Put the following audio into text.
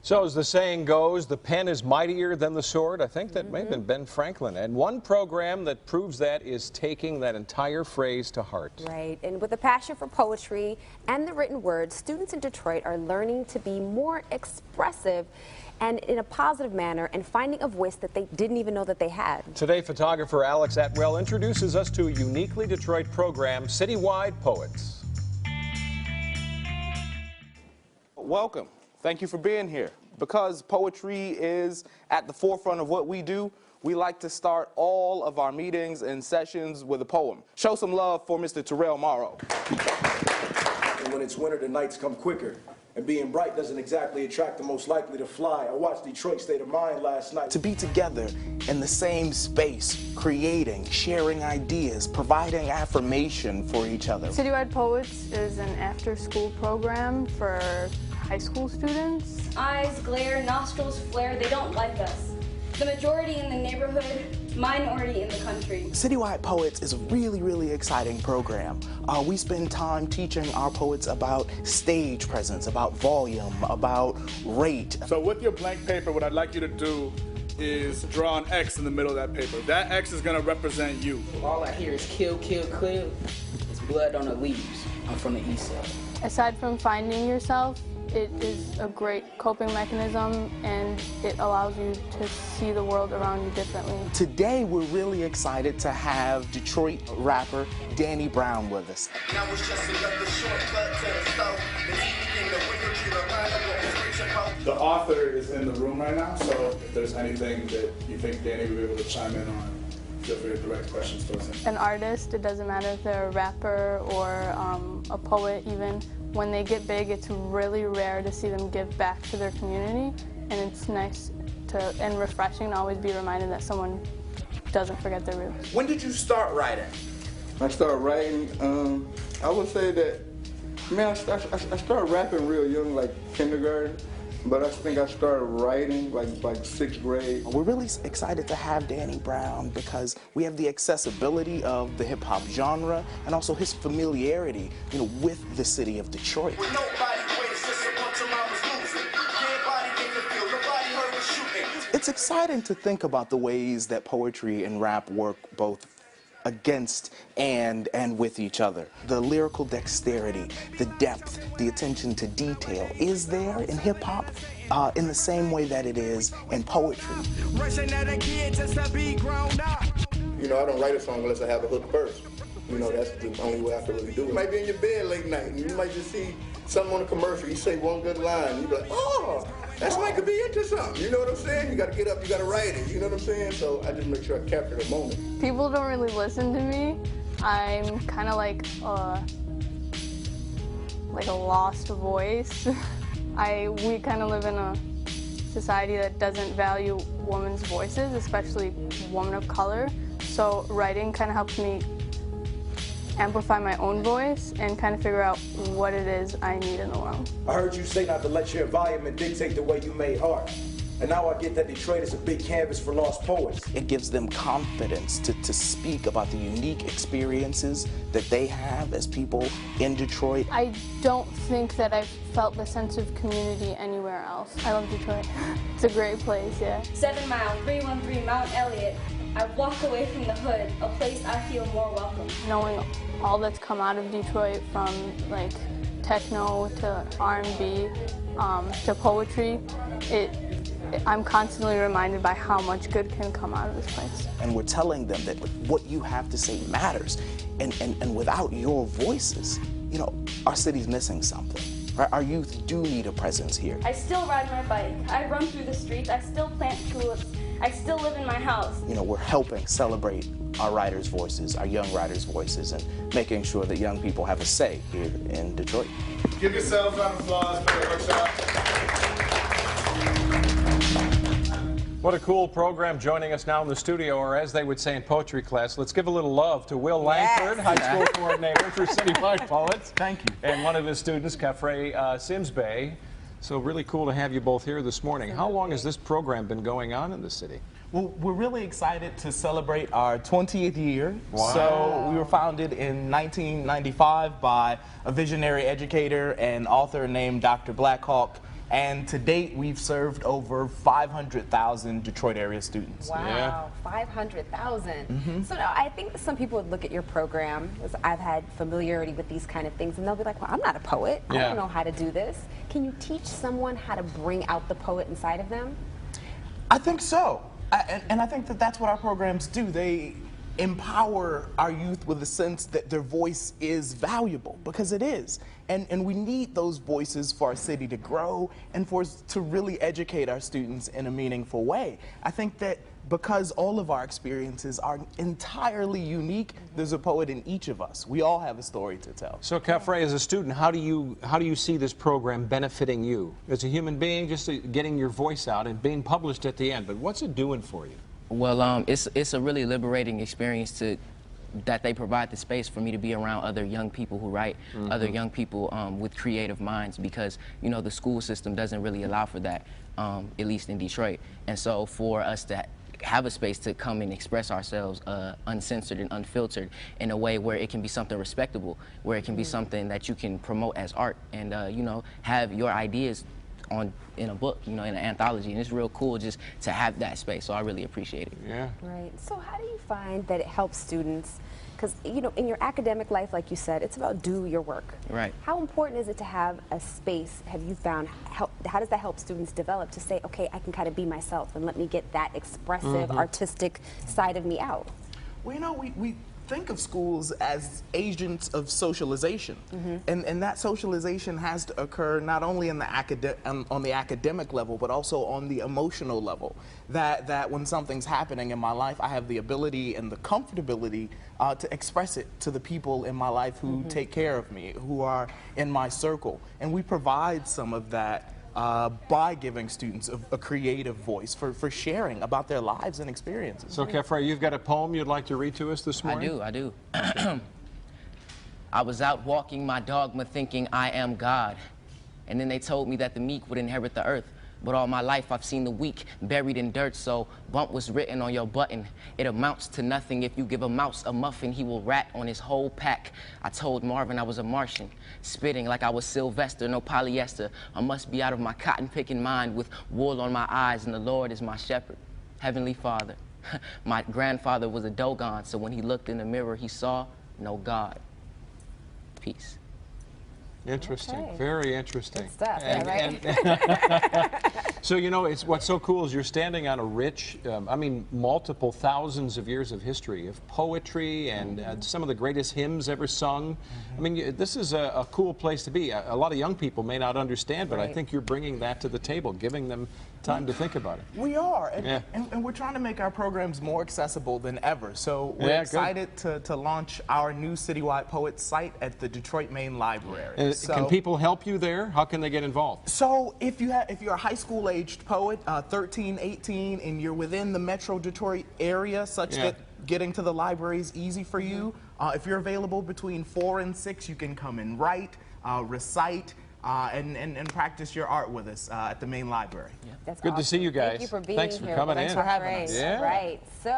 So as the saying goes, the pen is mightier than the sword. I think that may have been Ben Franklin. And one program that proves that is taking that entire phrase to heart. Right, and with a passion for poetry and the written word, students in Detroit are learning to be more expressive and in a positive manner and finding a voice that they didn't even know that they had. Today, photographer Alex Atwell introduces us to a uniquely Detroit program, Citywide Poets. Welcome. Thank you for being here. Because poetry is at the forefront of what we do, we like to start all of our meetings and sessions with a poem. Show some love for Mr. Terrell Morrow. And when it's winter, the nights come quicker. And being bright doesn't exactly attract the most likely to fly. I watched Detroit State of Mind last night. To be together in the same space, creating, sharing ideas, providing affirmation for each other. Citywide Poets is an after-school program for high school students. Eyes glare, nostrils flare, they don't like us. The majority in the neighborhood, minority in the country. Citywide Poets is a really exciting program. We spend time teaching our poets about stage presence, about volume, about rate. So with your blank paper, what I'd like you to do is draw an X in the middle of that paper. That X is going to represent you. All I hear is kill, kill, kill. It's blood on the leaves. I'm from the east side. Aside from finding yourself, it is a great coping mechanism and it allows you to see the world around you differently. Today we're really excited to have Detroit rapper Danny Brown with us. The author is in the room right now, so if there's anything that you think Danny will be able to chime in on, feel free to direct questions towards him. An artist, it doesn't matter if they're a rapper or a poet even, when they get big, it's really rare to see them give back to their community, and it's nice and refreshing to always be reminded that someone doesn't forget their roots. When did you start writing? I started writing, I would say that, man, I started rapping real young, like kindergarten. But I think I started writing like 6th grade. We're really excited to have Danny Brown because we have the accessibility of the hip-hop genre and also his familiarity, with the city of Detroit. It's exciting to think about the ways that poetry and rap work both against and with each other. The lyrical dexterity, the depth, the attention to detail is there in hip-hop in the same way that it is in poetry. I don't write a song unless I have a hook first. That's the only way I can really do it. You might be in your bed late night and you might just see something on a commercial, you say one good line, you be like, oh, that might could be into something. You know what I'm saying? You gotta get up, you gotta write it, you know what I'm saying? So I just make sure I capture the moment. People don't really listen to me. I'm kind of like a lost voice. We kind of live in a society that doesn't value women's voices, especially women of color. So writing kind of helps me amplify my own voice and kind of figure out what it is I need in the world. I heard you say not to let your environment dictate the way you made art. And now I get that Detroit is a big canvas for lost poets. It gives them confidence to speak about the unique experiences that they have as people in Detroit. I don't think that I've felt the sense of community anywhere else. I love Detroit. It's a great place, yeah. 7 Mile, 313 Mount Elliott. I walk away from the hood, a place I feel more welcome. Knowing all that's come out of Detroit, from like techno to R&B to poetry, I'm constantly reminded by how much good can come out of this place. And we're telling them that what you have to say matters, and without your voices, our city's missing something. Our youth do need a presence here. I still ride my bike, I run through the streets, I still plant tulips, I still live in my house. We're helping celebrate our writers' voices, our young writers' voices, and making sure that young people have a say here in Detroit. Give yourselves a round of applause for the workshop. What a cool program joining us now in the studio, or as they would say in poetry class, let's give a little love to Will Langford, high school coordinator for Citywide Poets. Thank you. And one of his students, Kafre Simsbay. So really cool to have you both here this morning. How long has this program been going on in the city? Well, we're really excited to celebrate our 20th year. Wow. So we were founded in 1995 by a visionary educator and author named Dr. Blackhawk And to date, we've served over 500,000 Detroit area students. Wow, Yeah. 500,000. So now I think some people would look at your program, because I've had familiarity with these kind of things, and they'll be like, well, I'm not a poet. I Yeah. don't know how to do this. Can you teach someone how to bring out the poet inside of them? I think so. And I think that that's what our programs do. They empower our youth with a sense that their voice is valuable, because it is. And we need those voices for our city to grow and for us to really educate our students in a meaningful way. I think that because all of our experiences are entirely unique, there's a poet in each of us. We all have a story to tell. So, Kafre, as a student, how do you see this program benefiting you as a human being, just getting your voice out and being published at the end? But what's it doing for you? Well, it's a really liberating experience that they provide the space for me to be around other young people who write, other young people with creative minds, because, you know, the school system doesn't really allow for that, at least in Detroit. And so for us to have a space to come and express ourselves uncensored and unfiltered in a way where it can be something respectable, where it can be something that you can promote as art and, you know, have your ideas in a book, you know, in an anthology, and it's real cool just to have that space, so I really appreciate it. Yeah. Right. So how do you find that it helps students? Because, you know, in your academic life, like you said, it's about do your work. Right. How important is it to have a space, have you found, how does that help students develop to say, okay, I can kind of be myself and let me get that expressive, artistic side of me out? Well, you know, we think of schools as agents of socialization, and that socialization has to occur not only in the on the academic level, but also on the emotional level. That when something's happening in my life, I have the ability and the comfortability to express it to the people in my life who take care of me, who are in my circle, and we provide some of that by giving students a creative voice for sharing about their lives and experiences. So, Kafre, you've got a poem you'd like to read to us this morning? I do. I was out walking my dogma thinking I am God. And then they told me that the meek would inherit the earth. But all my life I've seen the weak buried in dirt, so bump was written on your button. It amounts to nothing. If you give a mouse a muffin, he will rat on his whole pack. I told Marvin I was a Martian, spitting like I was Sylvester, no polyester. I must be out of my cotton-picking mind with wool on my eyes, and the Lord is my shepherd. Heavenly Father. My grandfather was a Dogon, so when he looked in the mirror, he saw no God. Peace. Interesting. Okay. Very interesting. Good stuff, right? So, you know, what's so cool is you're standing on a rich, I mean, multiple thousands of years of history of poetry and some of the greatest hymns ever sung. I mean, this is a cool place to be. A lot of young people may not understand, but I think you're bringing that to the table, giving them time to think about it. We are, and we're trying to make our programs more accessible than ever. So we're excited to launch our new Citywide Poets site at the Detroit Main Library. Can people help you there? How can they get involved? So if you're a high school aged poet, 13, 18, and you're within the Metro Detroit area, such that getting to the library is easy for you, if you're available between 4 and 6, you can come and write, recite, and practice your art with us at the main library. That's Good to see you guys. Thank you for being Thanks for here. coming in. Thanks for having us. Yeah. Right. So.